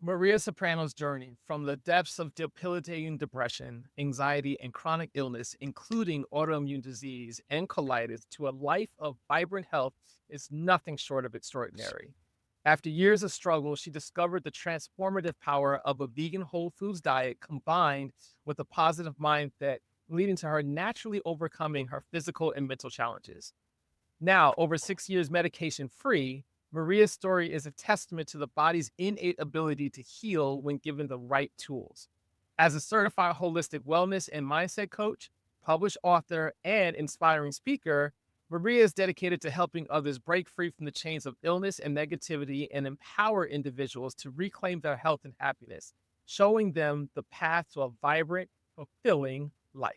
Maria Soprano's journey from the depths of debilitating depression, anxiety, and chronic illness, including autoimmune disease and colitis, to a life of vibrant health is nothing short of extraordinary. After years of struggle, she discovered the transformative power of a vegan whole foods diet combined with a positive mindset, leading to her naturally overcoming her physical and mental challenges. Now, over 6 years medication free, Maria's story is a testament to the body's innate ability to heal when given the right tools. As a certified holistic wellness and mindset coach, published author, and inspiring speaker, Maria is dedicated to helping others break free from the chains of illness and negativity and empower individuals to reclaim their health and happiness, showing them the path to a vibrant, fulfilling life.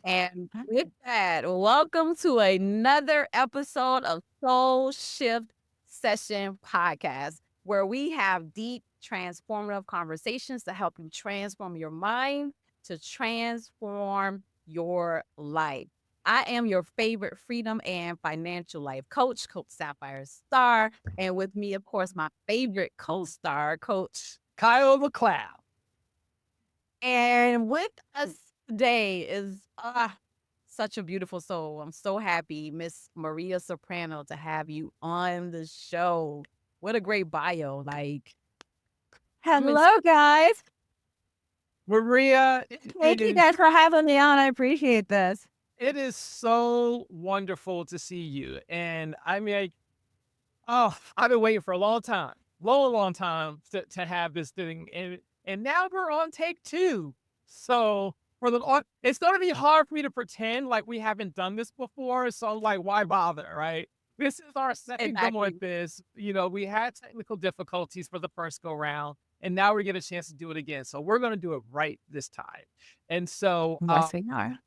And with that, welcome to another episode of Soul Shift Session Podcast, where we have deep, transformative conversations to help you transform your mind to transform your life. I am your favorite freedom and financial life coach, Coach Sapphire Star. And with me, of course, my favorite co star, Coach. Kyle McLeod. And with us today is such a beautiful soul. I'm so happy, Miss Maria Soprano, to have you on the show. What a great bio. Like, Miss Hello, guys. Maria, Thank you guys for having me on. I appreciate this. it is so wonderful to see you. And I mean, I've been waiting for a long time, long time to have this thing. And now we're on take two. So it's going to be hard for me to pretend like we haven't done this before. So I'm like, why bother, right? This is our second go exactly. at this. We had technical difficulties for the first go round, and now we get a chance to do it again. So we're going to do it right this time. And so, Yes, we are.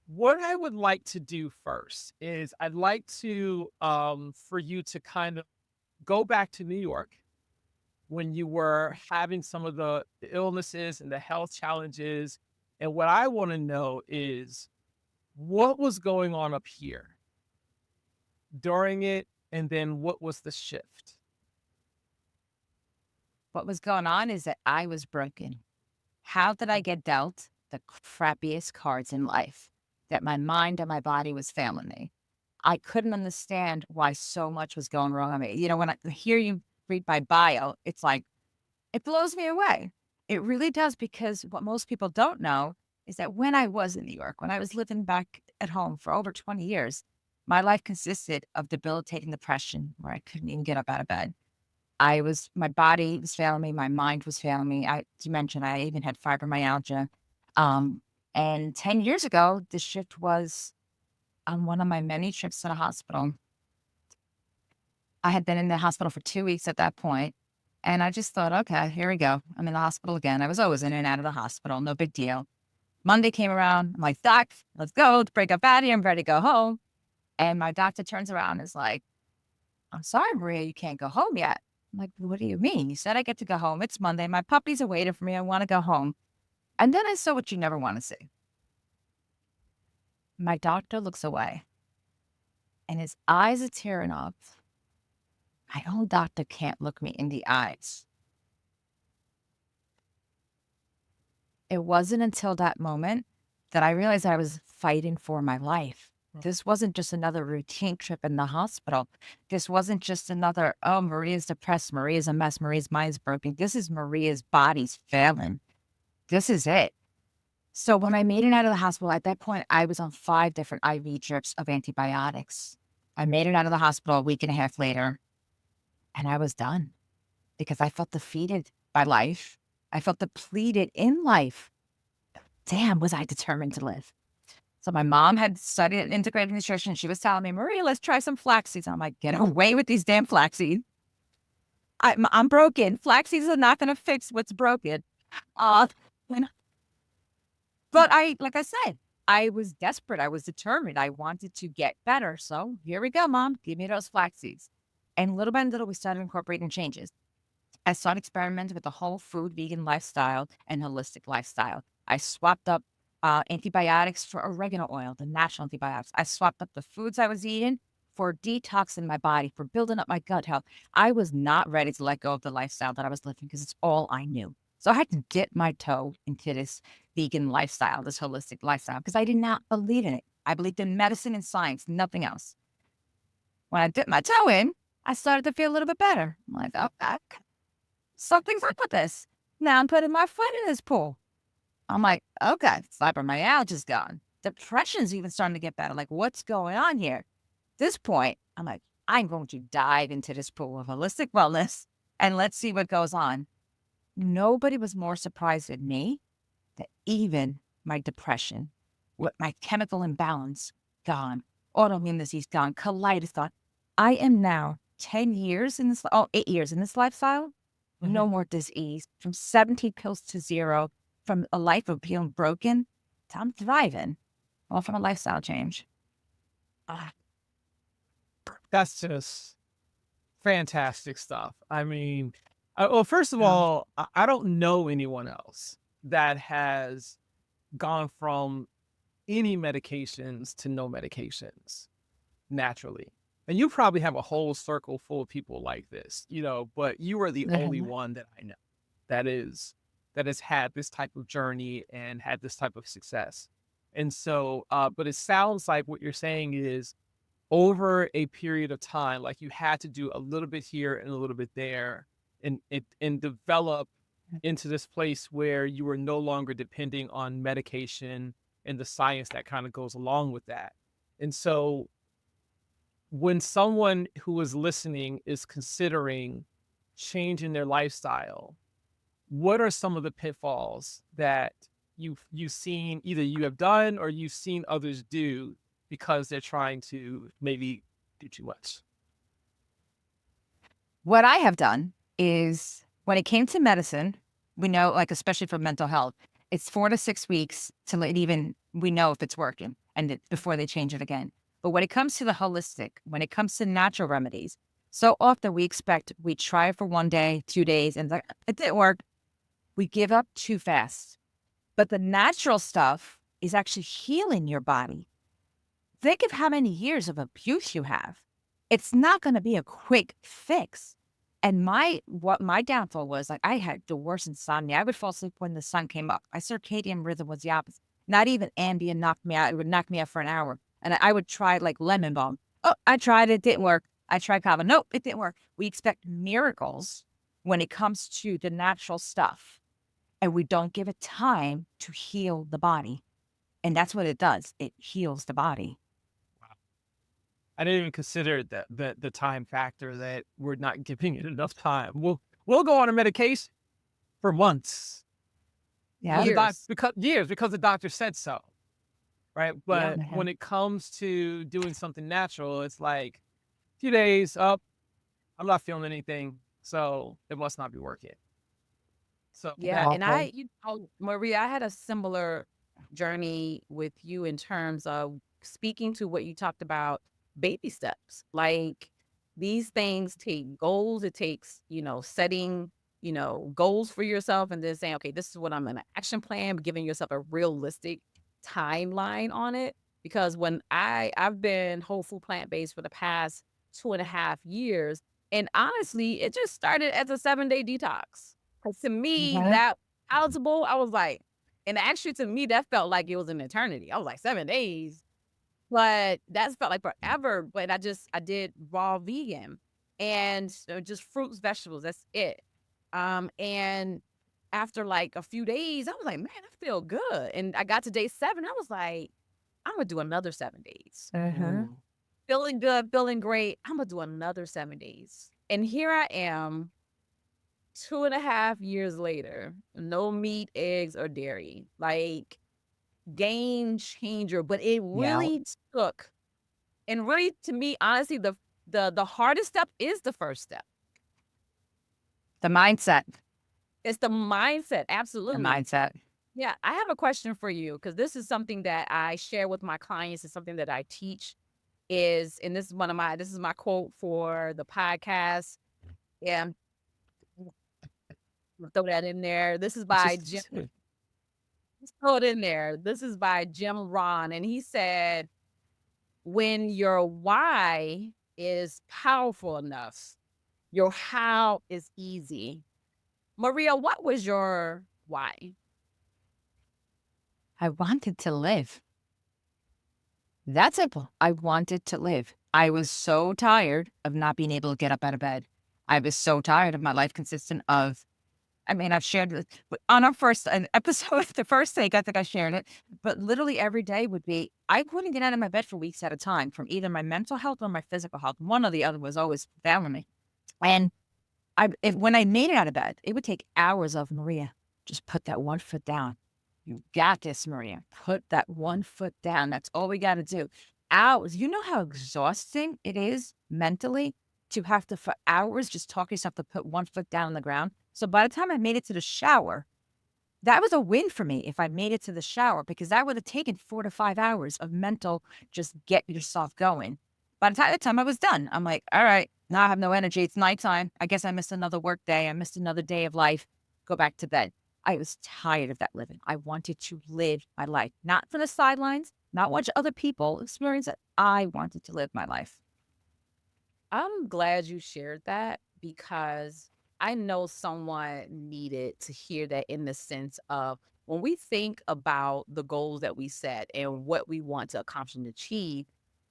what I would like to do first is I'd like to for you to kind of go back to New York when you were having some of the illnesses and the health challenges. And what I want to know is what was going on up here during it, and then what was the shift? What was going on is that I was broken. How did I get dealt the crappiest cards in life? That my mind and my body was failing me. I couldn't understand why so much was going wrong with me. When I hear you read my bio, it's like, it blows me away. It really does, because what most people don't know is that when I was in New York, when I was living back at home for over 20 years, my life consisted of debilitating depression where I couldn't even get up out of bed. My body was failing me. My mind was failing me. You mentioned I even had fibromyalgia. Um, and 10 years ago, the shift was on one of my many trips to the hospital. I had been in the hospital for 2 weeks at that point, and I just thought, okay, here we go. I'm in the hospital again. I was always in and out of the hospital. No big deal. Monday came around. I'm like, Doc, let's go. Let's break up out of here. I'm ready to go home. And my doctor turns around and is like, I'm sorry, Maria, you can't go home yet. I'm like, what do you mean? You said I get to go home. It's Monday. My puppies are waiting for me. I want to go home. And then I saw what you never want to see. My doctor looks away and his eyes are tearing up. My own doctor can't look me in the eyes. It wasn't until that moment that I realized I was fighting for my life. This wasn't just another routine trip in the hospital. This wasn't just another, oh, Maria's depressed. Maria's a mess. Maria's mind's broken. This is Maria's body's failing. This is it. So when I made it out of the hospital, at that point, I was on 5 different IV drips of antibiotics. I made it out of the hospital a week and a half later, and I was done because I felt defeated by life. I felt depleted in life. Damn, was I determined to live. So my mom had studied integrated nutrition. She was telling me, Maria, let's try some flax seeds. I'm like, get away with these damn flax seeds. I'm broken. Flax seeds are not going to fix what's broken. But like I said, I was desperate. I was determined. I wanted to get better. So here we go, Mom. Give me those flax seeds. And little by little, we started incorporating changes. I started experimenting with the whole food, vegan lifestyle and holistic lifestyle. I swapped up antibiotics for oregano oil, the natural antibiotics. I swapped up the foods I was eating for detoxing my body, for building up my gut health. I was not ready to let go of the lifestyle that I was living because it's all I knew. So I had to dip my toe into this vegan lifestyle, this holistic lifestyle, because I did not believe in it. I believed in medicine and science, nothing else. When I dipped my toe in, I started to feel a little bit better. I'm like, okay, something's up with this. Now I'm putting my foot in this pool. I'm like, okay, fibromyalgia's gone. Depression's even starting to get better. Like, what's going on here? At this point, I'm like, I'm going to dive into this pool of holistic wellness and let's see what goes on. Nobody was more surprised than me that even my depression, with my chemical imbalance gone, autoimmune disease gone, colitis gone. I am now 10 years in this, 8 years in this lifestyle. No more disease, from 17 pills to zero, from a life of being broken to I'm thriving, all from a lifestyle change. Ah, that's just fantastic stuff. I mean, well, first of Yeah. all, I don't know anyone else that has gone from any medications to no medications naturally. And you probably have a whole circle full of people like this, but you are the only one that I know that has had this type of journey and had this type of success. And so, but it sounds like what you're saying is over a period of time, like you had to do a little bit here and a little bit there and develop into this place where you were no longer depending on medication and the science that kind of goes along with that. And so when someone who is listening is considering changing their lifestyle, what are some of the pitfalls that you've seen either you have done or you've seen others do because they're trying to maybe do too much? What I have done is when it came to medicine, we know, like, especially for mental health, it's 4 to 6 weeks till it even we know if it's working before they change it again. But when it comes to the holistic, when it comes to natural remedies, so often we try it for 1 day, 2 days, and like, it didn't work. We give up too fast. But the natural stuff is actually healing your body. Think of how many years of abuse you have. It's not going to be a quick fix. And what my downfall was, like, I had the worst insomnia. I would fall asleep when the sun came up. My circadian rhythm was the opposite. Not even Ambien knocked me out. It would knock me out for an hour. And I would try like lemon balm. Oh, I tried it, didn't work. I tried kava. Nope, it didn't work. We expect miracles when it comes to the natural stuff. And we don't give it time to heal the body. And that's what it does. It heals the body. I didn't even consider the time factor that we're not giving it enough time. We'll go on a medication for months. Yeah. Years. Because the doctor said so. Right. Yeah. But when it comes to doing something natural, it's like a few days up, I'm not feeling anything. So it must not be working. So Yeah, that, and Maria, I had a similar journey with you in terms of speaking to what you talked about, baby steps. Like, these things take goals. It takes, setting, goals for yourself and then saying, okay, this is what I'm an action plan, but giving yourself a realistic timeline on it. Because when I've been whole food plant-based for the past 2.5 years, and honestly, it just started as a 7-day detox. 'Cause to me, Mhm. that palatable, I was like, and actually to me, that felt like it was an eternity. I was like, 7 days? But that felt like forever. But I did raw vegan and just fruits, vegetables. That's it. And after like a few days, I was like, man, I feel good. And I got to day 7. I was like, I'm gonna do another 7 days. Feeling good, feeling great. I'm gonna do another 7 days. And here I am 2.5 years later, no meat, eggs, or dairy. Like, game changer. But it Yeah. really took, and really to me, honestly, the hardest step is the first step. The mindset. It's the mindset. The Absolutely. mindset. Yeah, I have a question for you because this is something that I share with my clients. It's something that I teach. And this is my quote for the podcast. Yeah, throw that in there. This is by Jim. Let's throw it in there. This is by Jim Ron, and he said, when your why is powerful enough, your how is easy. Maria, what was your why? I wanted to live. That's simple. I wanted to live. I was so tired of not being able to get up out of bed. I was so tired of my life consistent of, I mean, I've shared this on our first episode, the first take, I think I shared it, but literally every day would be, I wouldn't get out of my bed for weeks at a time from either my mental health or my physical health. One or the other was always failing me. And when I made it out of bed, it would take hours of Maria, just put that one foot down. You got this, Maria. Put that one foot down. That's all we got to do. Hours. You know how exhausting it is mentally to have to, for hours, just talk yourself to put one foot down on the ground. So by the time I made it to the shower, that was a win for me if I made it to the shower, because that would have taken 4 to 5 hours of mental, just get yourself going. By the time I was done, I'm like, all right, now I have no energy. It's nighttime. I guess I missed another work day. I missed another day of life. Go back to bed. I was tired of that living. I wanted to live my life, not from the sidelines, not watch other people experience it. I wanted to live my life. I'm glad you shared that because I know someone needed to hear that, in the sense of when we think about the goals that we set and what we want to accomplish and achieve,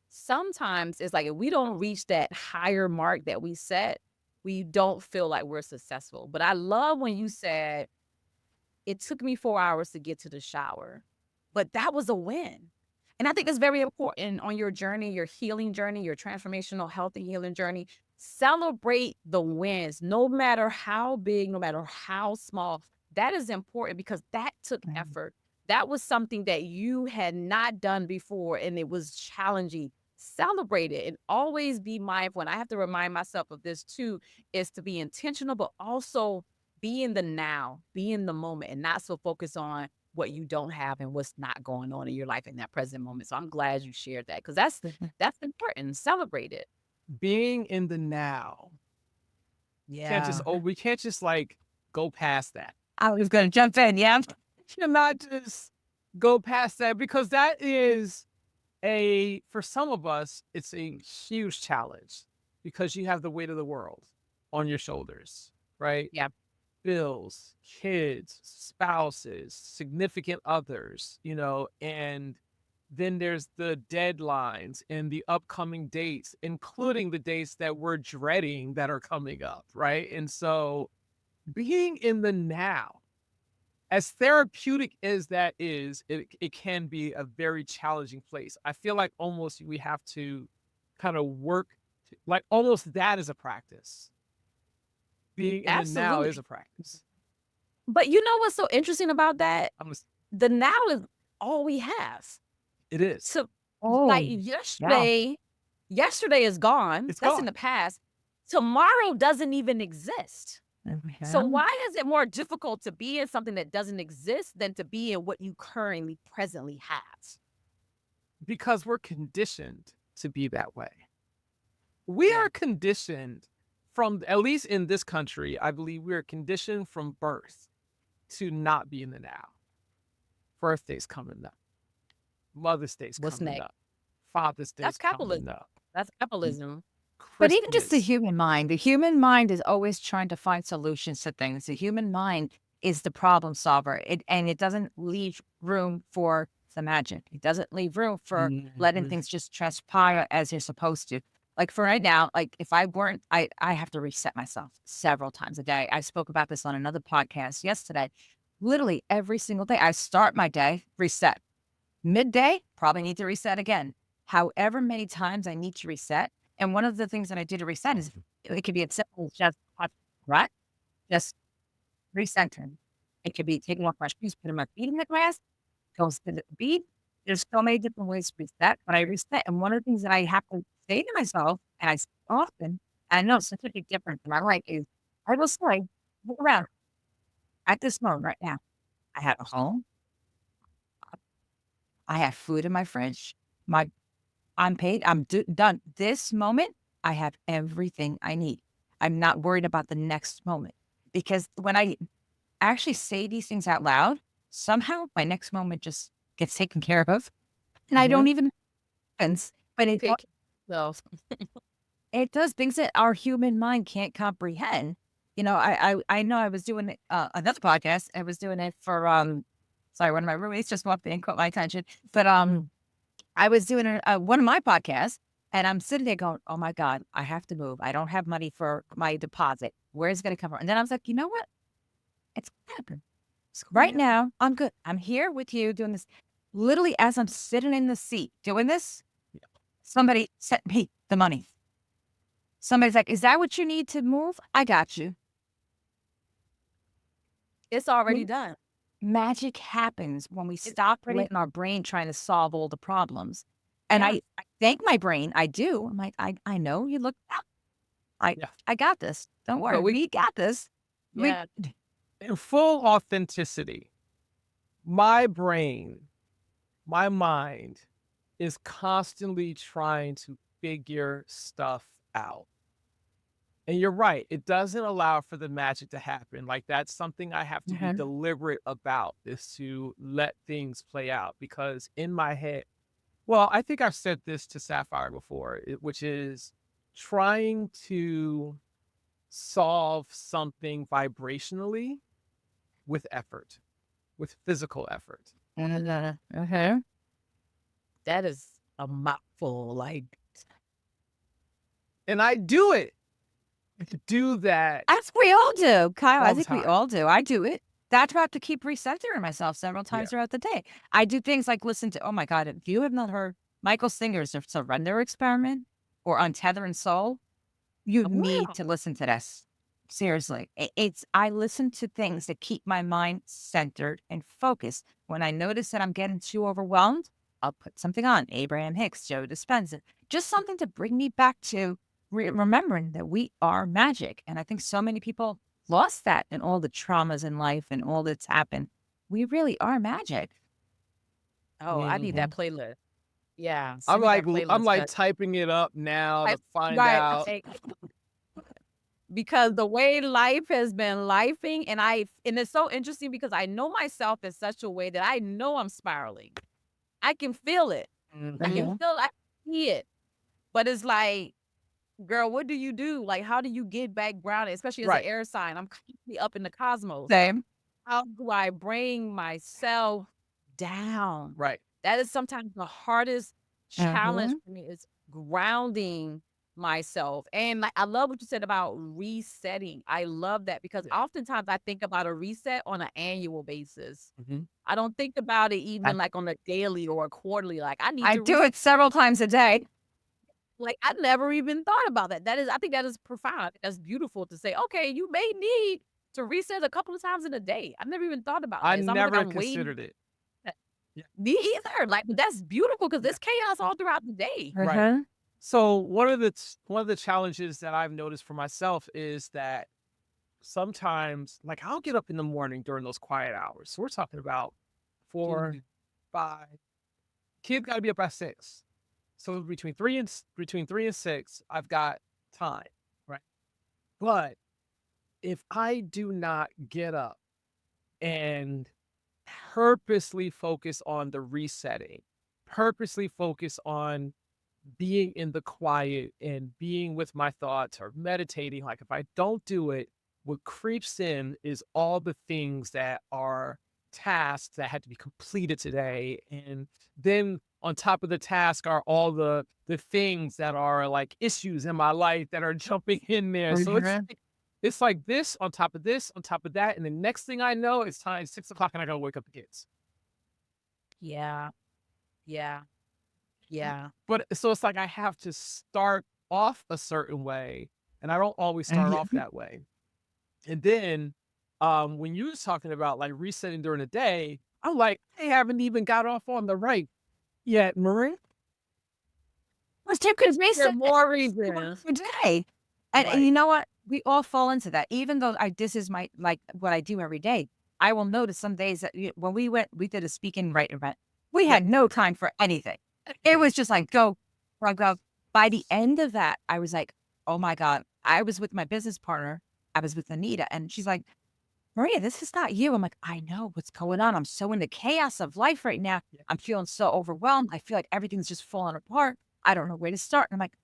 sometimes it's like if we don't reach that higher mark that we set, we don't feel like we're successful. But I love when you said, it took me 4 hours to get to the shower, but that was a win. And I think that's very important on your journey, your healing journey, your transformational health and healing journey. Celebrate the wins, no matter how big, no matter how small. That is important because that took Mhm. effort. That was something that you had not done before and it was challenging. Celebrate it and always be mindful. And I have to remind myself of this too, is to be intentional, but also be in the now, be in the moment, and not so focused on what you don't have and what's not going on in your life in that present moment. So I'm glad you shared that because that's important. Celebrate it. Being in the now. Yeah. We can't just like go past that. I was going to jump in. Yeah. Cannot just go past that because that is for some of us, it's a huge challenge because you have the weight of the world on your shoulders, right? Yeah. Bills, kids, spouses, significant others, and then there's the deadlines and the upcoming dates, including the dates that we're dreading that are coming up, right? And so being in the now, as therapeutic as that is, it can be a very challenging place. I feel like almost we have to kind of work, like almost that is a practice. Being in the now is Absolutely. a practice. But you know what's so interesting about that? I'm just, The now is all we have. it is. So Oh, like yeah. yesterday is gone. It's That's gone. in the past. Tomorrow doesn't even exist. So Yeah. why is it more difficult to be in something that doesn't exist than to be in what you currently presently have? Because we're conditioned to be that way. We Yeah. are conditioned from, at least in this country, I believe we are conditioned from birth to not be in the now. Birthday's coming up. Mother's Day's What's coming next? up. Father's Day's That's capitalism. coming up. That's capitalism. But even just the Christmas. human mind is always trying to find solutions to things. The human mind is the problem solver. And it doesn't leave room for the magic. It doesn't leave room for letting Mhm. things just transpire as they're supposed to. Like for right now, like if I weren't, I have to reset myself several times a day. I spoke about this on another podcast yesterday. Literally every single day, I start my day, reset. Midday, probably need to reset again. However many times I need to reset. And one of the things that I do to reset is it could be as simple as just hot breath, just recentering. It could be taking off my shoes, putting my feet in the grass, go spin at the beat. There's so many different ways to reset, but I reset. And one of the things that I have to say to myself, and I say often, and I know it's such a big difference in my life, is I will say, look around at this moment right now. I have a home. I have food in my fridge. My I'm paid. I'm done. This moment, I have everything I need. I'm not worried about the next moment because when I actually say these things out loud, somehow my next moment just gets taken care of. And I Mhm. don't even happens But Take yourself. it does things that our human mind can't comprehend. I know I was doing another podcast. I was doing it for sorry, one of my roommates just walked in and caught my attention. But I was doing one of my podcasts, and I'm sitting there going, "Oh my God, I have to move. I don't have money for my deposit. Where's it going to come from?" And then I was like, "You know what? It's gonna happen right now. I'm good. I'm here with you doing this." Literally, as I'm sitting in the seat doing this, Yeah. somebody sent me the money. Somebody's like, "Is that what you need to move? I got you." It's already done. Magic happens when we stop already- letting our brain trying to solve all the problems. And Yeah. I thank my brain. I do. I'm like, I know you look. Yeah. I got this. Don't worry. We got this. Yeah. In full authenticity, my brain, my mind is constantly trying to figure stuff out. And you're right, it doesn't allow for the magic to happen. Like, that's something I have to be deliberate about, is to let things play out, because in my head, well, I think I've said this to Sapphire before, which is trying to solve something vibrationally with effort, with physical effort. That is a mouthful. Like, And I do it. I do that That's we all do, Kyle. I all the think we time. all do. I do it. That's why I have to keep recentering myself several times throughout the day. I do things like listen to, oh my God, if you have not heard Michael Singer's Surrender Experiment or Untethering Soul, you need wow. to listen to this. Seriously. I listen to things that keep my mind centered and focused. When I notice that I'm getting too overwhelmed, I'll put something on. Abraham Hicks, Joe Dispenza, just something to bring me back to remembering that we are magic. And I think so many people lost that in all the traumas in life and all that's happened. We really are magic. Oh, I need that playlist. Yeah. I'm Send me like that playlist. I'm like typing it up now to find Right. out. Because the way life has been lifing, and it's so interesting because I know myself in such a way that I know I'm spiraling. I can feel it. I can feel, I see it. But it's like, girl, what do you do? Like, how do you get back grounded, especially as an Right. air sign? I'm completely up in the cosmos. Same. How do I bring myself down? Right. That is sometimes the hardest challenge for me, is grounding myself. And like, I love what you said about resetting. I love that, because oftentimes I think about a reset on an annual basis. I don't think about it even like on a daily or a quarterly. Like, I need I to do it several times a day. like, I never even thought about that. I think that is profound. I think that's beautiful to say, okay, you may need to reset a couple of times in a day. I never even thought about that. I It's almost never like I'm waiting. considered it. Me either. Like, but that's beautiful because there's chaos all throughout the day. Right. So one of the challenges that I've noticed for myself is that sometimes, like, I'll get up in the morning during those quiet hours. So we're talking about 4, 5. Kids got to be up by 6. So between 3 and 6, I've got time, right? But if I do not get up and purposely focus on the resetting, purposely focus on being in the quiet and being with my thoughts or meditating, like, if I don't do it, what creeps in is all the things that are tasks that had to be completed today. And then on top of the task are all the things that are like issues in my life that are jumping in there. So it's like this on top of this, on top of that. And the next thing I know, it's time 6 o'clock and I gotta wake up the kids. Yeah. Yeah. Yeah. But so it's like I have to start off a certain way, and I don't always start off that way. And then when you was talking about like resetting during the day, I'm like, I haven't even got off on the right yet, Marie. Let's take it There's more reasons. today. And you know what? We all fall into that. Even though this is my, like, what I do every day. I will notice some days that when we did a speak and write event, we had no time for anything. It was just like, go. By the end of that, I was like, oh my God. I was with my business partner. I was with Anita, and she's like, Maria, this is not you. I'm like, I know what's going on. I'm so in the chaos of life right now. I'm feeling so overwhelmed. I feel like everything's just falling apart. I don't know where to start. And I'm like,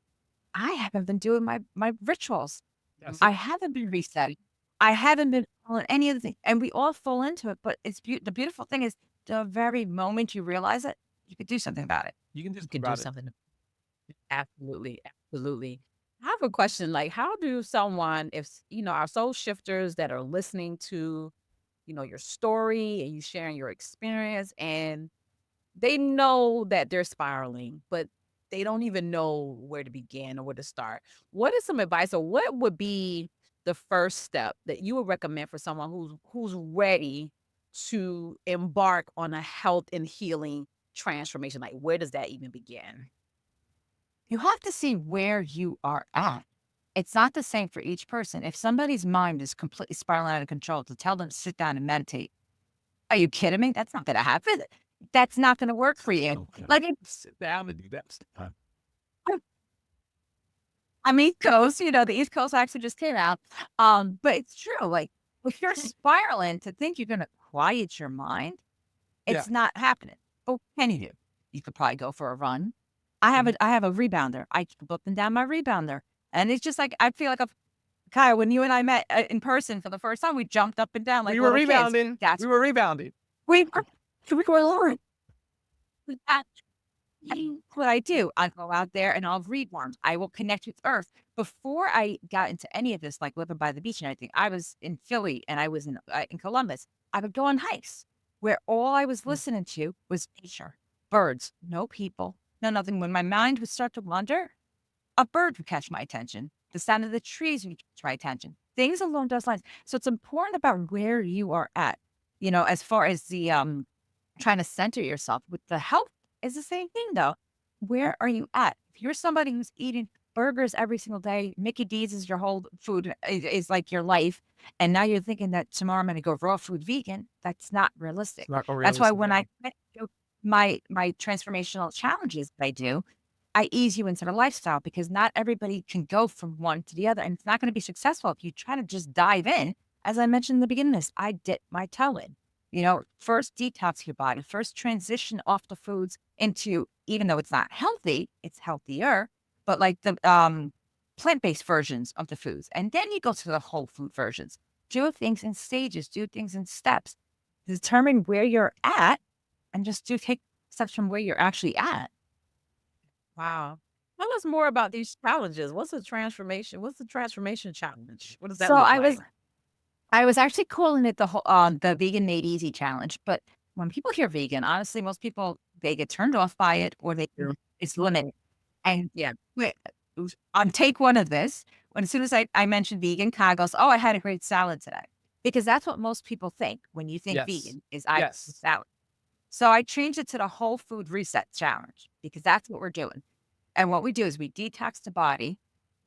I haven't been doing my rituals. Yes. I haven't been resetting. I haven't been following any of the things. And we all fall into it. But the beautiful thing is the very moment you realize it, you could do something about it. You can do You something can do about it. something. Absolutely. Absolutely. I have a question. Like, how do someone, if, our soul shifters that are listening to, your story and you sharing your experience, and they know that they're spiraling, but they don't even know where to begin or where to start. What is some advice, or what would be the first step that you would recommend for someone who's ready to embark on a health and healing transformation? Like, where does that even begin? You have to see where you are at. It's not the same for each person. If somebody's mind is completely spiraling out of control, to tell them to sit down and meditate, are you kidding me? That's not going to happen. That's not going to work for you. Okay. Like, Sit down and do that. I'm East Coast, the East Coast actually just came out. But it's true. Like, if you're spiraling to think you're going to quiet your mind, Yeah. it's not happening. What can you do? You could probably go for a run. I have a rebounder. I jump up and down my rebounder. And it's just like, I feel like Kyle, when you and I met in person for the first time, we jumped up and down like We were little kids. rebounding. That's We were rebounding. we were Lauren. That's what I do. I go out there and I'll read worms. I will connect with Earth. Before I got into any of this, like living by the beach and everything, I was in Philly and I was in Columbus. I would go on hikes where all I was listening to was nature, birds, no people, no nothing. When my mind would start to wander, a bird would catch my attention. The sound of the trees would catch my attention. Things along those lines. So it's important about where you are at. As far as the trying to center yourself with the health is the same thing though. Where are you at? If you're somebody who's eating burgers every single day, Mickey D's is your whole food, is like your life, and now you're thinking that tomorrow I'm going to go raw food vegan, that's not realistic. It's not gonna That's why realistic, when yeah. I do my transformational challenges that I do, I ease you into the lifestyle because not everybody can go from one to the other. And it's not going to be successful if you try to just dive in. As I mentioned in the beginning of this, I dip my toe in. First detox your body, first transition off the foods into, even though it's not healthy, it's healthier, but like the plant-based versions of the foods. And then you go to the whole food versions. Do things in stages, do things in steps. Determine where you're at and just take steps from where you're actually at. Wow. Tell us more about these challenges. What's the transformation? What's the transformation challenge? What does that So look I like? was actually calling it the vegan made easy challenge. But when people hear vegan, honestly, most people they get turned off by it or they think it's limited. And Yeah. on take one of this, as soon as I mentioned vegan, Kai goes, "Oh, I had a great salad today," because that's what most people think when you think Yes. vegan is I Yes. salad. So I changed it to the whole food reset challenge because that's what we're doing. And what we do is we detox the body.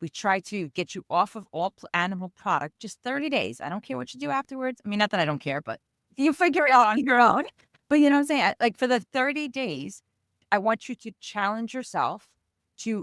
We try to get you off of all animal product, just 30 days. I don't care what you do afterwards. I mean, not that I don't care, but you figure it out on your own. But you know what I'm saying? Like for the 30 days, I want you to challenge yourself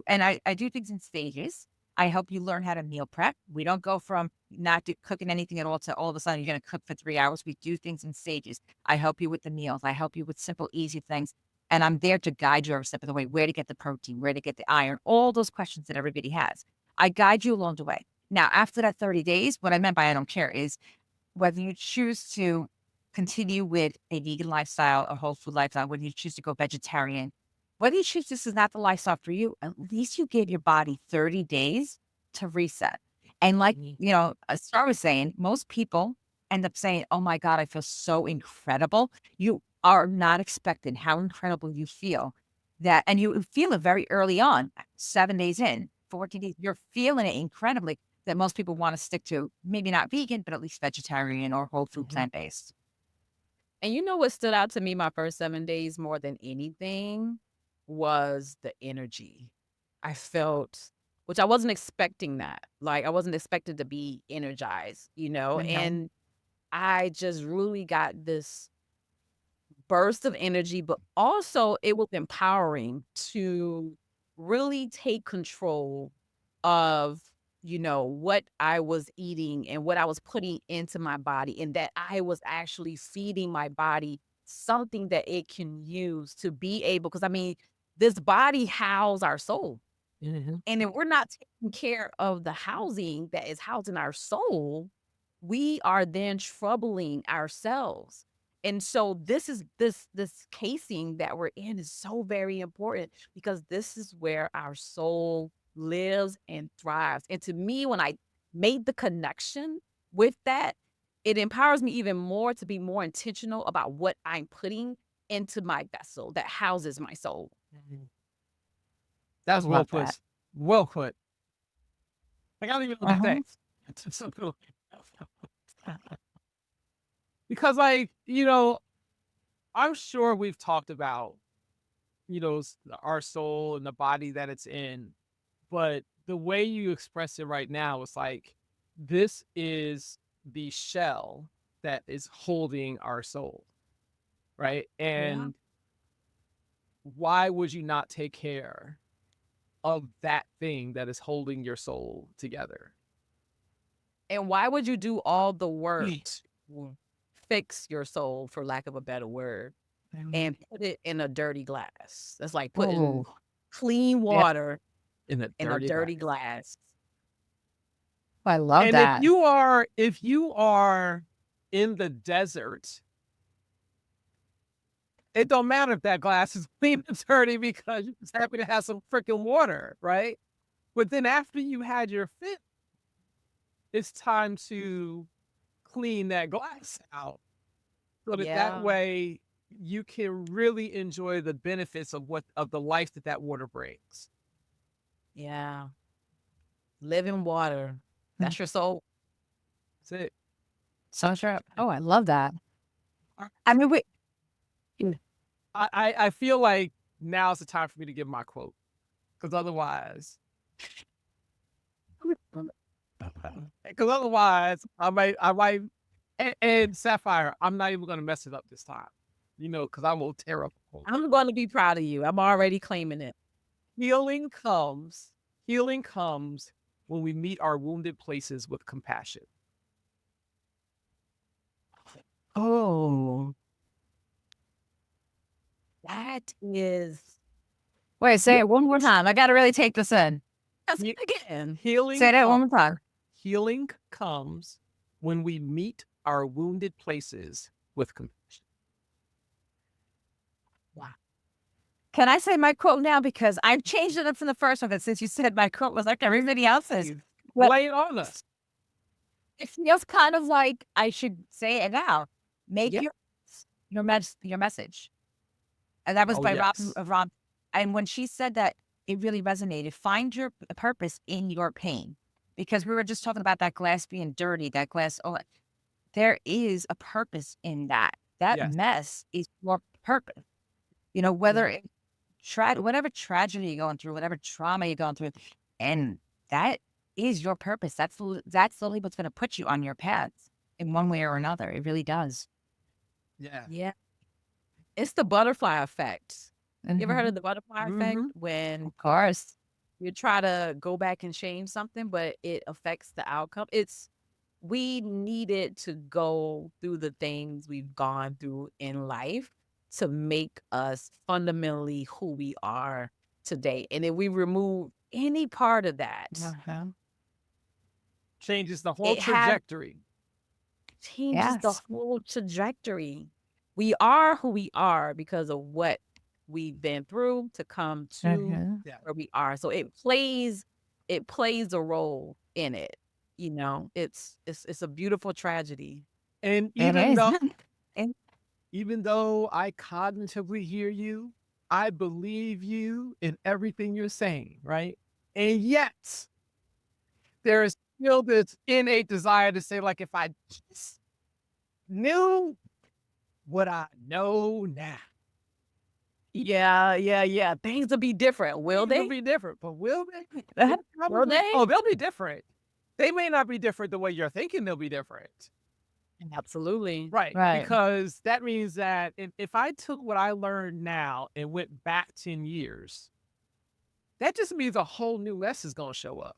and I do things in stages. I help you learn how to meal prep. We don't go from not cooking anything at all to all of a sudden you're going to cook for 3 hours. We do things in stages. I help you with the meals. I help you with simple, easy things. And I'm there to guide you every step of the way, where to get the protein, where to get the iron, all those questions that everybody has. I guide you along the way. Now, after that 30 days, what I meant by I don't care is whether you choose to continue with a vegan lifestyle, a whole food lifestyle, whether you choose to go vegetarian, whether you choose this is not the lifestyle for you, at least you gave your body 30 days to reset. And like, Star was saying, most people end up saying, oh my God, I feel so incredible. You are not expecting how incredible you feel and you feel it very early on, 7 days in, 14 days, you're feeling it incredibly that most people want to stick to, maybe not vegan, but at least vegetarian or whole food plant-based. And you know what stood out to me my first 7 days more than anything was the energy. I felt, which I wasn't expecting that. Like I wasn't expected to be energized, and I just really got this burst of energy, but also it was empowering to really take control of, what I was eating and what I was putting into my body, and that I was actually feeding my body something that it can use to be able, because I mean, this body houses our soul. Mhm. And if we're not taking care of the housing that is housing our soul, we are then troubling ourselves. And so this casing that we're in is so very important because this is where our soul lives and thrives. And to me, when I made the connection with that, it empowers me even more to be more intentional about what I'm putting into my vessel that houses my soul. Mhm. That's well Love that. put. Well put. Like, I don't even know what to Uh-huh. say. It's so cool. Because, like, I'm sure we've talked about, our soul and the body that it's in, but the way you express it right now is like, this is the shell that is holding our soul, right? Yeah. And why would you not take care of that thing that is holding your soul together? And why would you do all the work Right. to fix your soul, for lack of a better word, Mhm. and put it in a dirty glass? That's like putting Oh, clean yeah. water In a in a dirty glass. dirty glass. I love And if that. you are in the desert, it don't matter if that glass is clean or dirty because you're just happy to have some freaking water, right? But then after you had your fit, it's time to clean that glass out so that Yeah. way you can really enjoy the benefits of the life that water brings. Yeah. Living water. Mm. That's your soul. That's it. So true. Oh, I love that. I I mean, we I feel like now's the time for me to give my quote because otherwise, and Sapphire, I'm not even gonna mess it up this time, because I will tear up the quote. I'm going to be proud of you. I'm already claiming it. Healing comes, healing comes when we meet our wounded places with compassion. Oh, that is. wait, say it one more time. I got to really take this in. That's He- again. Healing Say that one comes, more time. healing comes when we meet our wounded places with compassion. Can I say my quote now? Because I've changed it up from the first one. 'Cause since you said my quote was like everybody else's, Please, but lay it on us. it feels kind of like I should say it now. Make Yeah. your message. And that was Oh by yes. Rob. And when she said that, it really resonated. Find your purpose in your pain. Because we were just talking about that glass being dirty, that glass. Oh, there is a purpose in that. That Yes. mess is your purpose. Yeah. Whether whatever tragedy you're going through, whatever trauma you're going through, and that is your purpose. That's literally what's going to put you on your path in one way or another. It really does. Yeah. Yeah. It's the butterfly effect. You ever heard Mhm. of the butterfly effect? Mm-hmm. When Of course. you try to go back and change something, but it affects the outcome. We needed to go through the things we've gone through in life to make us fundamentally who we are today. And if we remove any part of that, Uh-huh. Changes the whole it had trajectory. changes the Yes. whole trajectory. We are who we are because of what we've been through to come to Mhm. Yeah. where we are. So it plays a role in it. It's a beautiful tragedy. And It even is. though And even though I cognitively hear you, I believe you in everything you're saying, right? And yet there is still this innate desire to say, like, if I just knew what I know now, Yeah, yeah, yeah. Things will be different, will things will they? be different. But will they? Uh-huh. Will Probably. they? Oh, they'll be different. They may not be different the way you're thinking they'll be different. Absolutely. Right. Right. Because that means that if I took what I learned now and went back 10 years, that just means a whole new lesson's gonna show up.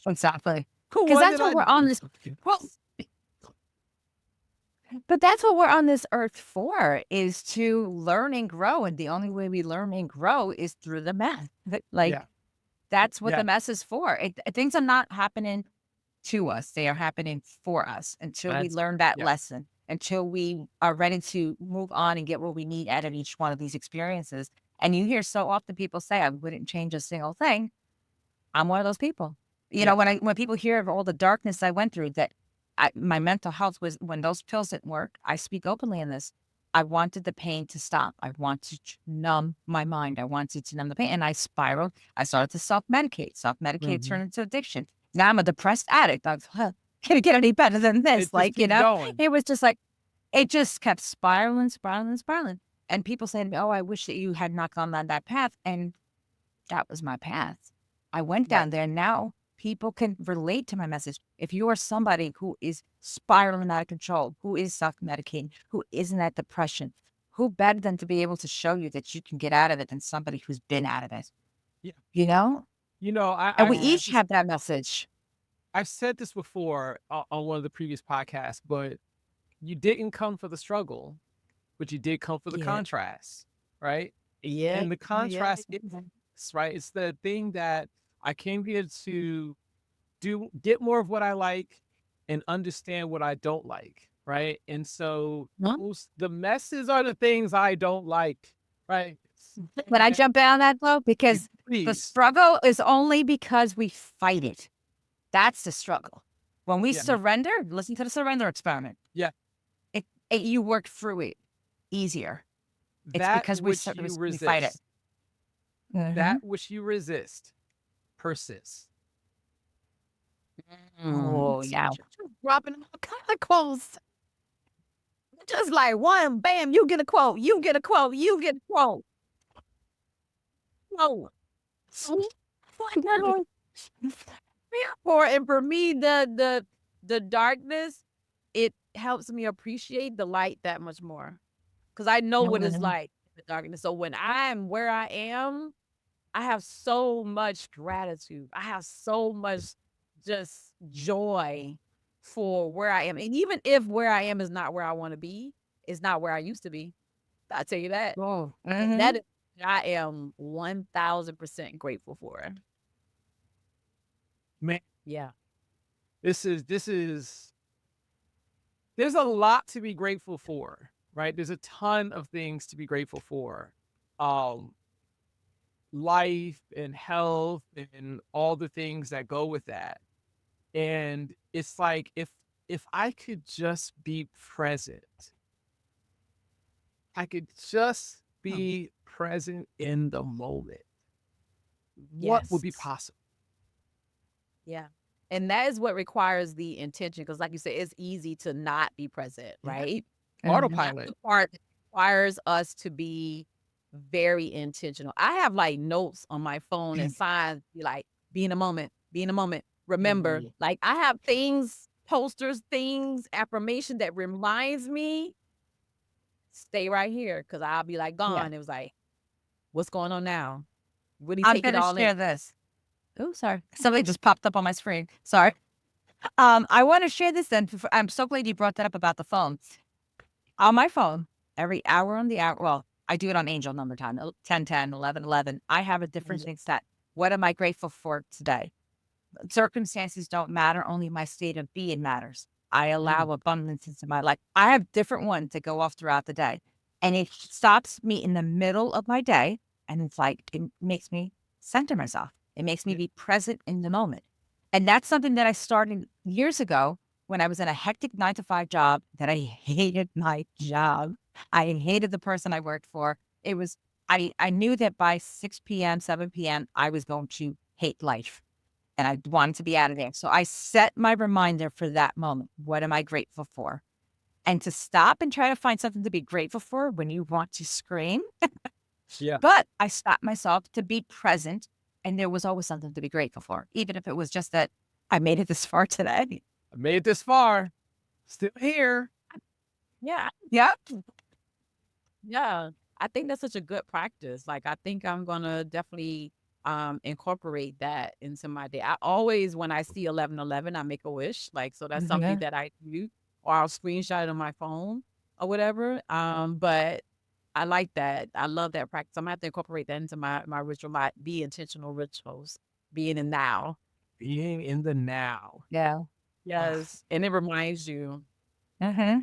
Exactly. Who Because was that's it what I we're on this. Well, But that's what we're on this earth for, is to learn and grow. And the only way we learn and grow is through the mess. Yeah. That's what Yeah. the mess is for. Things are not happening to us. They are happening for us until we That's learn that yeah. lesson, until we are ready to move on and get what we need out of each one of these experiences. And you hear so often people say, I wouldn't change a single thing. I'm one of those people. You know, Yeah. when people hear of all the darkness I went through, my mental health was, when those pills didn't work, I speak openly in this. I wanted the pain to stop. I wanted to numb my mind. I wanted to numb the pain. And I spiraled. I started to self-medicate. Self-medicate Mhm. turned into addiction. Now I'm a depressed addict. I was, huh, can it get any better than this? It just keeps going. It was just like, it just kept spiraling, spiraling, spiraling. And people say to me, oh, I wish that you had not gone down that path. And that was my path. I went Right. down there. Now people can relate to my message. If you are somebody who is spiraling out of control, who is self-medicating, who is in that depression, who better than to be able to show you that you can get out of it than somebody who's been out of it, Yeah. you know? You know, And we I've said each this have that message. I've said this before on one of the previous podcasts, but you didn't come for the struggle, but you did come for the Yeah. contrast, right? Yeah. And the Yeah. contrast is right. It's the thing that I came here to get more of what I like and understand what I don't like, right? And so Huh? the messes are the things I don't like, right? When I And jump in on that though, because the please, struggle is only because we fight it. That's the struggle. When we yeah, surrender, listen to the surrender experiment. yeah, You work through it easier. It's that because which you we fight it. resist, Mhm. that which you resist persists. Oh, yeah. Just dropping all kind of quotes. Just like one, bam, you get a quote, you get a quote, you get a quote. Quote. For me, the darkness, it helps me appreciate the light that much more. Cause I know what it's Mhm. like in the darkness. So when I'm where I am, I have so much gratitude. I have so much just joy for where I am. And even if where I am is not where I want to be, it's not where I used to be. I'll tell you that. Oh, And that mhm. is I am 1000% grateful for. Man, Yeah. this is there's a lot to be grateful for, right? There's a ton of things to be grateful for. Um, life and health and all the things that go with that. And it's like if I could just be present, I could just Hmm. be present in the moment. What would Yes. be possible? Yeah. And that is what requires the intention. Cause like you said, it's easy to not be present, Yeah. right? Mhm. That's Autopilot. the part that requires us to be very intentional. I have like notes on my phone and signs be like, be in a moment, be in a moment. Remember, Mhm. like I have things, posters, things, affirmation that reminds me, stay right here. Cause I'll be like Yeah. gone. It was like, what's going on now? Really I'm take it gonna all in. share this. Oh, sorry. Something just popped up on my screen. Sorry. I want to share this then. I'm so glad you brought that up about the phone. On my phone, every hour on the hour, well, I do it on angel number time, 10, 10, 11, 11. I have a different thing set. What am I grateful for today? Circumstances don't matter. Only my state of being matters. I Mm. allow abundance into my life. I have different ones that go off throughout the day. And it stops me in the middle of my day. And it's like, it makes me center myself. It makes me Yeah. be present in the moment. And that's something that I started years ago when I was in a hectic 9 to 5 job that I hated my job. I hated the person I worked for. It was, I knew that by 6 p.m., 7 p.m., I was going to hate life and I wanted to be out of there. So I set my reminder for that moment. What am I grateful for? And to stop and try to find something to be grateful for when you want to scream. Yeah. But I stopped myself to be present. And there was always something to be grateful for, even if it was just that I made it this far today. I made it this far. Still here. Yeah. Yeah. Yeah, I think that's such a good practice. Like, I think I'm gonna definitely incorporate that into my day. I always, when I see 1111, I make a wish. Like, so that's something Mhm. that I do. or I'll screenshot it on my phone or whatever. But I like that. I love that practice. I'm gonna have to incorporate that into my ritual, my be intentional rituals, being in now. Being in the now. Yeah. Ah, Yes. And it reminds you. Mm-hmm.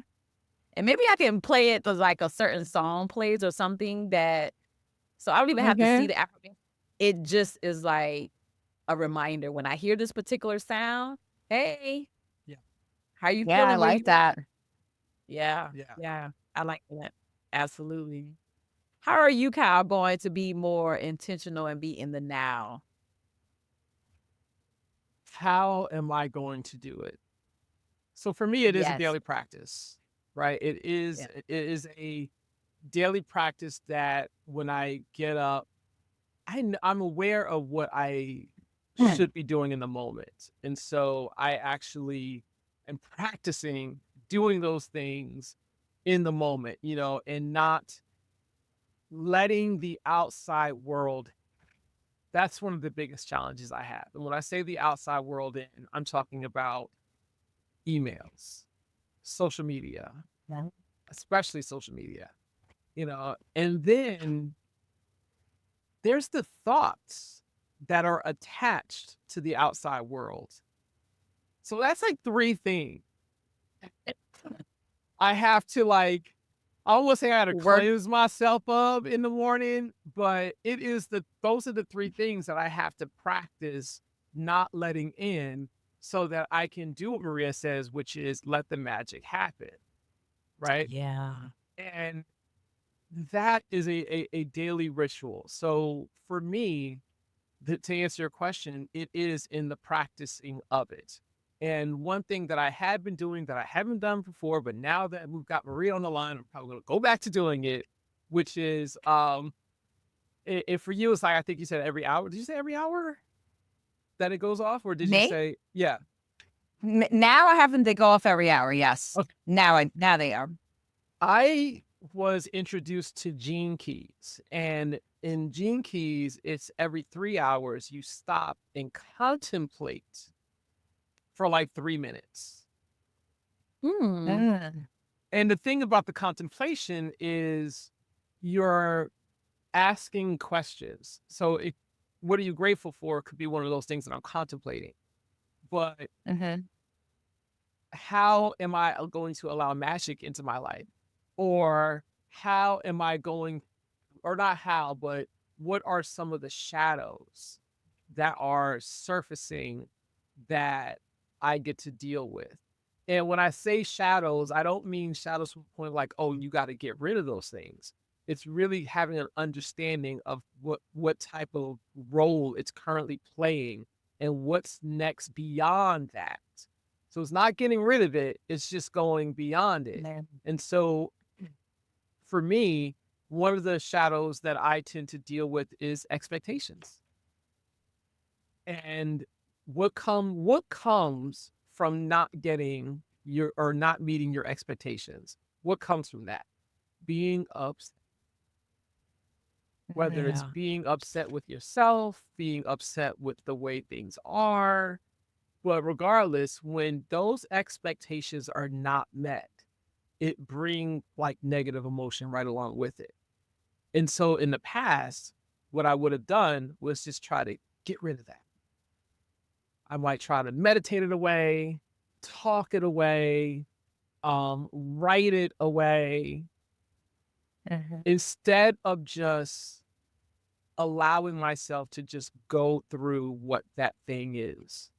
And maybe I can play it as like a certain song plays or something that so I don't even have to see Mm-hmm. the affirmation. It just is like a reminder when I hear this particular sound, hey, yeah, how you Yeah, I feeling? Where you like at? that. Yeah. yeah. Yeah. I like that. Absolutely. How are you, Kyle, going to be more intentional and be in the now? How am I going to do it? So for me, it is a Yes. daily practice, right? Yeah. It is a daily practice that when I get up, I'm aware of what I should be doing in the moment. And so I actually am practicing doing those things in the moment, and not letting the outside world. That's one of the biggest challenges I have. And when I say the outside world, I'm talking about emails, social media, Yeah. especially social media, and then there's the thoughts that are attached to the outside world. So that's like three things. I have to I almost say I had to Work. cleanse myself up in the morning, but those are the three things that I have to practice not letting in so that I can do what Maria says, which is let the magic happen. Right. Yeah. And that is a daily ritual. So for me, to answer your question, it is in the practicing of it. And one thing that I had been doing that I haven't done before, but now that we've got Maria on the line, I'm probably going to go back to doing it, which is, if for you, it's like, I think you said every hour. Did you say every hour that it goes off? Or did you Me? say, yeah. Now I have them to go off every hour. Yes. Okay. Now they are. I was introduced to Gene Keys, and in Gene Keys, it's every 3 hours you stop and contemplate for like 3 minutes. Hmm. Mm. And the thing about the contemplation is you're asking questions. So, what are you grateful for could be one of those things that I'm contemplating. But Mm-hmm. how am I going to allow magic into my life? Or how am I going, or not how, but what are some of the shadows that are surfacing that I get to deal with? And when I say shadows, I don't mean shadows from the point of like, oh, you got to get rid of those things. It's really having an understanding of what type of role it's currently playing and what's next beyond that. So it's not getting rid of it, it's just going beyond it. There. And so for me, one of the shadows that I tend to deal with is expectations. And what comes from not getting your or not meeting your expectations? What comes from that? Being upset, whether it's Yeah. being upset with yourself, being upset with the way things are, but regardless, when those expectations are not met, it brings like negative emotion right along with it. And so in the past, what I would have done was just try to get rid of that. I might try to meditate it away, talk it away, write it away, Mhm. instead of just allowing myself to just go through what that thing is.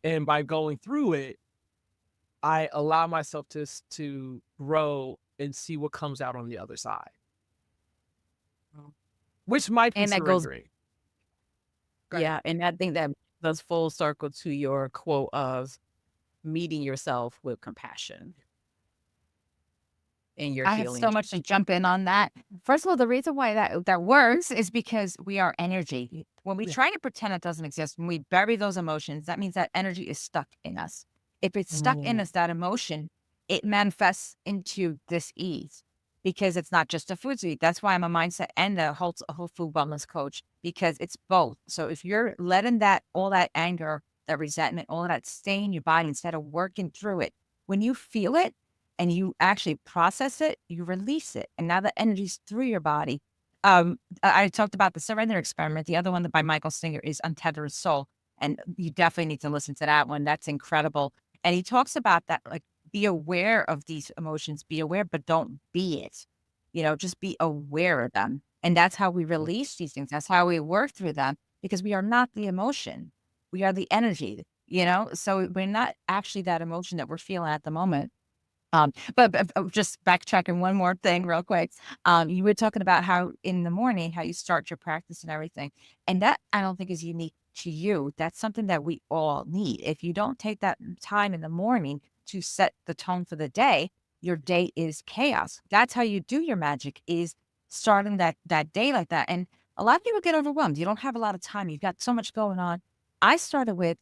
And by going through it, I allow myself to grow and see what comes out on the other side, which might be And that goes, surrendering. Go ahead. yeah. And I think that does full circle to your quote of meeting yourself with compassion in your I have healing so much to journey. jump in on that. First of all, the reason why that works is because we are energy. When we Yeah. try to pretend it doesn't exist, when we bury those emotions, that means that energy is stuck in us. If it's stuck in Mm. us, that emotion, it manifests into dis-ease because it's not just a food suit. That's why I'm a mindset and a whole food wellness coach, because it's both. So if you're letting all that anger, that resentment, all of that stay in your body instead of working through it, When you feel it and you actually process it, you release it. And now the energy's through your body. I talked about the surrender experiment. The other one by Michael Singer is Untethered Soul. And you definitely need to listen to that one. That's incredible. And he talks about that, like, be aware of these emotions, be aware, but don't be it. Just be aware of them. And that's how we release these things. That's how we work through them, because we are not the emotion. We are the energy. So we're not actually that emotion that we're feeling at the moment. But just backtracking one more thing real quick. You were talking about how in the morning, how you start your practice and everything. And that I don't think is unique to you. That's something that we all need. If you don't take that time in the morning to set the tone for the day, your day is chaos. That's how you do your magic, is starting that day like that. And a lot of people get overwhelmed. You don't have a lot of time. You've got so much going on. I started with,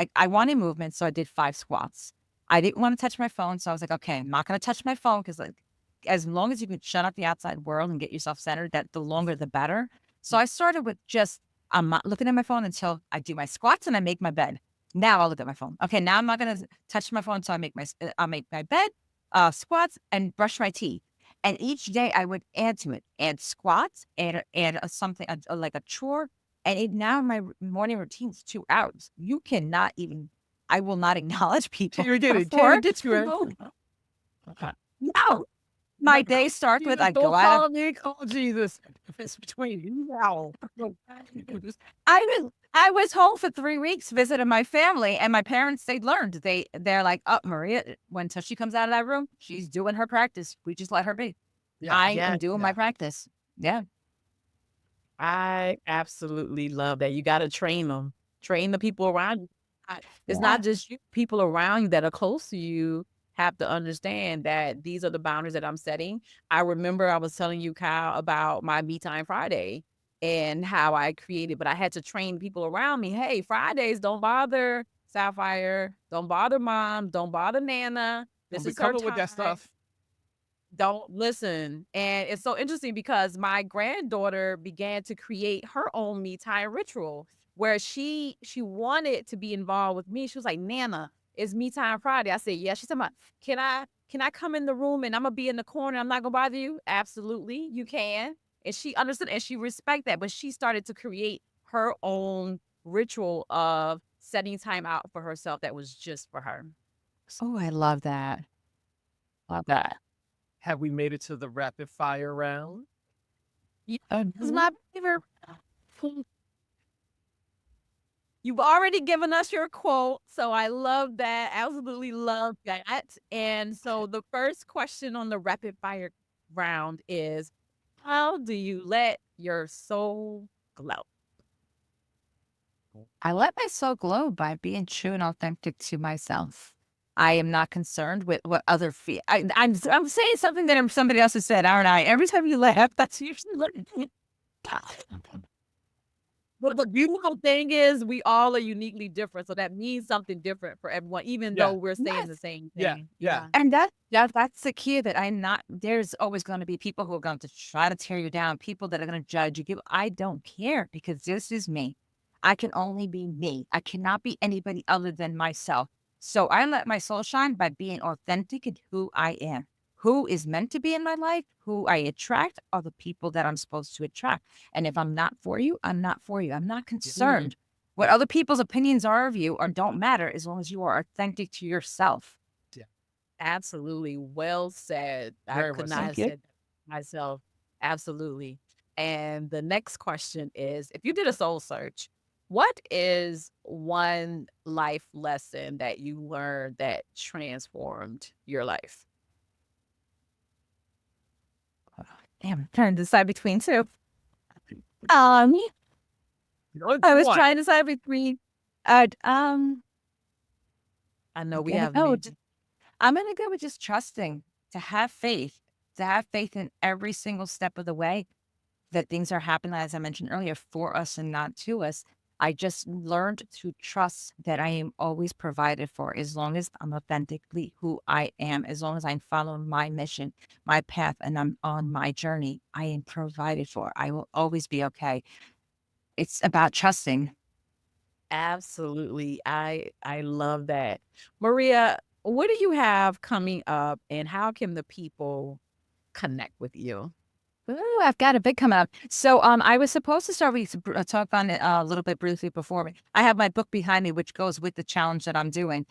like, I wanted movement, so I did 5 squats. I didn't want to touch my phone, so I was like, okay, I'm not going to touch my phone, because, like, as long as you can shut off the outside world and get yourself centered, that the longer the better. So I started with just, I'm not looking at my phone until I do my squats and I make my bed. Now I'll look at my phone. Okay, now I'm not going to touch my phone until I'll make my bed, squats, and brush my teeth. And each day I would add to it, add squats, add something like a chore. And now my morning routine is 2 hours. You cannot even, I will not acknowledge people Terry did it. before. Terry did you, man. No, my day starts with, I go Don't out. call me, call Jesus. If it's between you now. I was home for 3 weeks visiting my family, and my parents, they learned. They're like, oh, Maria, until she comes out of that room, she's doing her practice. We just let her be. I am doing my practice. Yeah. I absolutely love that. You got to train them, train the people around you. It's not just you, people around you that are close to you have to understand that these are the boundaries that I'm setting. I remember I was telling you, Kyle, about my Me Time Friday and how I created, but I had to train people around me. Hey, Fridays, don't bother Sapphire, don't bother Mom, don't bother Nana. Don't This be is her coming with that time. stuff. Don't listen. And it's so interesting because my granddaughter began to create her own me time ritual where she wanted to be involved with me. She was like, Nana, it's me time Friday. I said, yeah. She said, can I come in the room and I'm gonna be in the corner? I'm not gonna bother you. Absolutely, you can. And she understood and she respect that. But she started to create her own ritual of setting time out for herself that was just for her. Oh, I love that. Love that. Have we made it to the rapid fire round? Yeah, it's my favorite. You've already given us your quote, so I love that. Absolutely love that. And so the first question on the rapid fire round is, how do you let your soul glow? I let my soul glow by being true and authentic to myself. I am not concerned with what other feel. I'm saying something that somebody else has said, aren't I? Every time you laugh, that's usually what. But the beautiful thing is we all are uniquely different. So that means something different for everyone, even though we're saying the Yes. same Yeah, thing. yeah. And that's the key, that I'm not, there's always going to be people who are going to try to tear you down, people that are going to judge you. I don't care, because this is me. I can only be me. I cannot be anybody other than myself. So I let my soul shine by being authentic in who I am. Who is meant to be in my life, who I attract, are the people that I'm supposed to attract. And if I'm not for you, I'm not for you. I'm not concerned what other people's opinions are of you, or don't matter, as long as you are authentic to yourself. Absolutely. Well said. I Very could well not said. have said that myself. Absolutely. And the next question is, if you did a soul search, what is one life lesson that you learned that transformed your life? Damn, I'm trying to decide between two. You I was one. trying to decide between, I know we gonna have go many. I'm gonna go with just trusting, to have faith in every single step of the way, that things are happening, as I mentioned earlier, for us and not to us. I just learned to trust that I am always provided for, as long as I'm authentically who I am, as long as I'm following my mission, my path, and I'm on my journey. I am provided for. I will always be okay. It's about trusting. Absolutely. I love that. Maria, what do you have coming up, and how can the people connect with you? Ooh, I've got a big coming up. So, I was supposed to start with talk on it a little bit briefly before me. I have my book behind me, which goes with the challenge that I'm doing.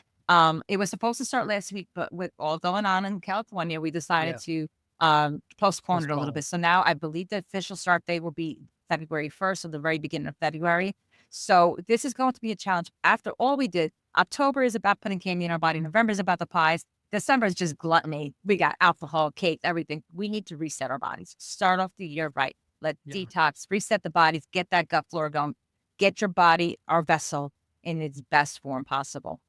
It was supposed to start last week, but with all going on in California, we decided Yeah. to postpone it a little Postpone. bit. So now I believe the official start date will be February 1st, so the very beginning of February. So this is going to be a challenge. After all we did, October is about putting candy in our body. November is about the pies. December is just gluttony. We got alcohol, cake, everything. We need to reset our bodies. Start off the year right. Let Yeah. detox, reset the bodies, get that gut flora going, get your body, our vessel, in its best form possible.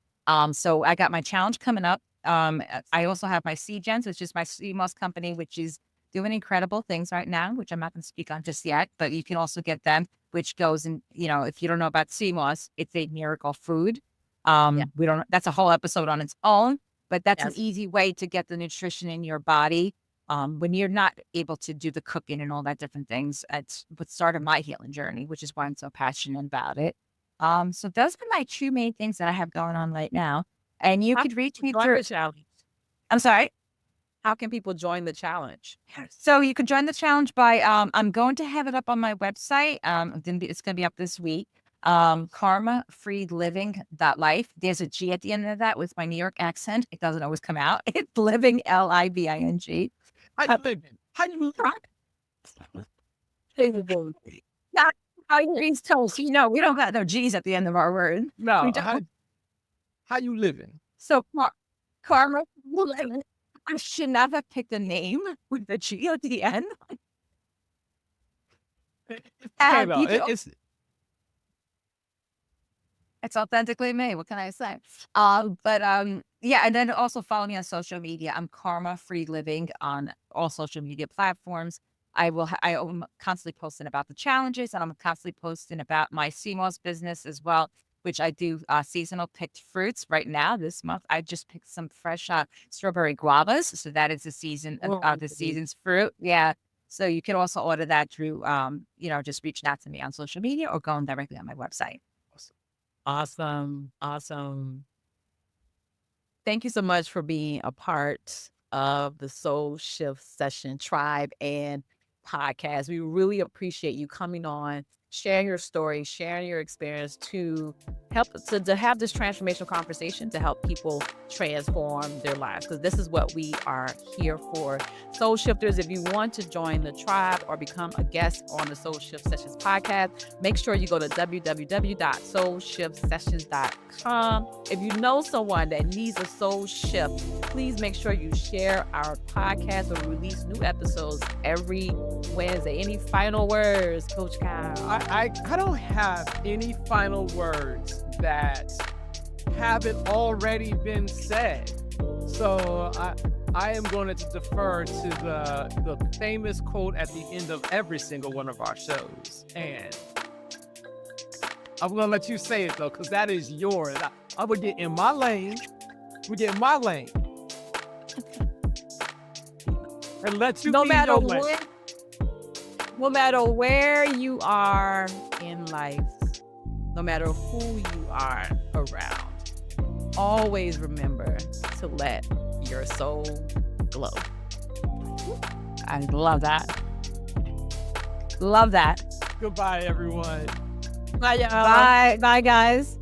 So I got my challenge coming up. I also have my CGens, which is my CMOS company, which is doing incredible things right now, which I'm not going to speak on just yet, but you can also get them, which goes in, if you don't know about CMOS, it's a miracle food. We don't, that's a whole episode on its own, but that's an Yes. easy way to get the nutrition in your body. When you're not able to do the cooking and all that different things, it's what started my healing journey, which is why I'm so passionate about it. So those are my two main things that I have going on right now. And you How could can reach people me join through, the challenge? I'm sorry. How can people join the challenge? So you can join the challenge by I'm going to have it up on my website. It's gonna be up this week. Karmafreeliving.life. There's a G at the end of that with my New York accent. It doesn't always come out. It's living LIVING. How you living? How you Not how you East Coast. We don't got no G's at the end of our word. No, We don't. how you living? So Karma Living. I should not have picked a name with a G at the end. Okay, though. You can It's It's authentically me. What can I say? Yeah, and then also follow me on social media. I'm Karma Free Living on all social media platforms. I am constantly posting about the challenges, and I'm constantly posting about my CMOS business as well, which I do seasonal picked fruits right now. This month, I just picked some fresh strawberry guavas, so that is the season of the season's fruit. Yeah. So you can also order that through, just reaching out to me on social media or going directly on my website. Awesome. Awesome. Thank you so much for being a part of the Soul Shift Session Tribe and podcast. We really appreciate you coming on, sharing your story, sharing your experience to help to have this transformational conversation to help people transform their lives, because this is what we are here for. Soul Shifters, if you want to join the tribe or become a guest on the Soul Shift Sessions podcast, make sure you go to www.soulshiftsessions.com. If you know someone that needs a soul shift, please make sure you share our podcast. We release new episodes every Wednesday. Any final words, Coach Kyle? I don't have any final words that haven't already been said. So I am going to defer to the famous quote at the end of every single one of our shows. And I'm going to let you say it, though, because that is yours. I would get in my lane. And let you No be in matter your lane. what, no matter where you are in life, no matter who you are around, always remember to let your soul glow. I love that. Love that. Goodbye, everyone. Bye, y'all. Bye. Bye, guys.